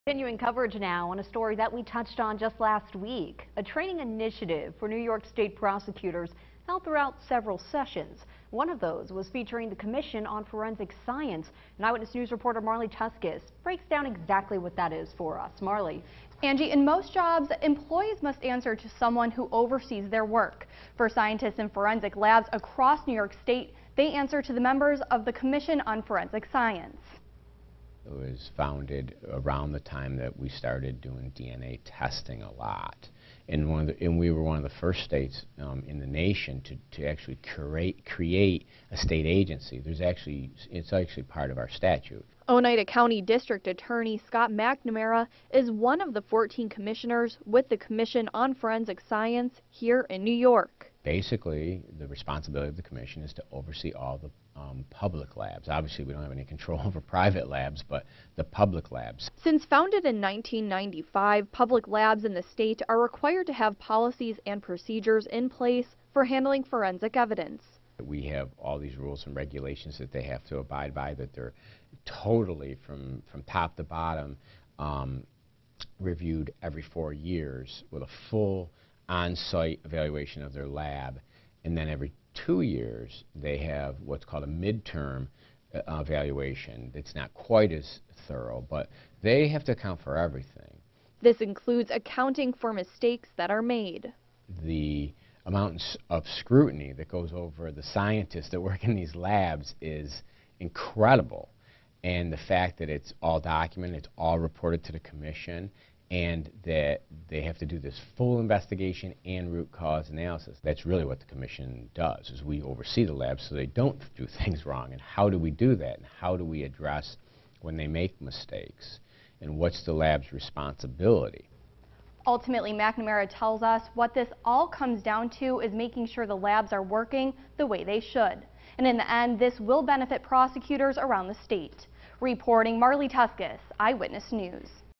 Continuing coverage now on a story that we touched on just last week. A training initiative for New York State prosecutors held throughout several sessions. One of those was featuring the Commission on Forensic Science. And Eyewitness News reporter Marley Tuskus breaks down exactly what that is for us. Marley. Angie, in most jobs, employees must answer to someone who oversees their work. For scientists in forensic labs across New York State, they answer to the members of the Commission on Forensic Science. It was founded around the time that we started doing DNA testing a lot. And we were one of the first states in the nation to actually create a state agency. It's actually part of our statute. Oneida County District Attorney Scott McNamara is one of the 14 commissioners with the Commission on Forensic Science here in New York. Basically, the responsibility of the commission is to oversee all the public labs. Obviously, we don't have any control over private labs, but the public labs. Since founded in 1995, public labs in the state are required to have policies and procedures in place for handling forensic evidence. We have all these rules and regulations that they have to abide by, that they're totally from top to bottom reviewed every 4 years with a full on-site evaluation of their lab, and then every 2 years they have what's called a midterm evaluation. It's not quite as thorough, but they have to account for everything. This includes accounting for mistakes that are made. The amount of scrutiny that goes over the scientists that work in these labs is incredible, and the fact that it's all documented, it's all reported to the commission, and that they have to do this full investigation and root cause analysis. That's really what the commission does, is we oversee the labs so they don't do things wrong. And how do we do that? And how do we address when they make mistakes? And what's the lab's responsibility? Ultimately, McNamara tells us what this all comes down to is making sure the labs are working the way they should. And in the end, this will benefit prosecutors around the state. Reporting, Marley Tuskus, Eyewitness News.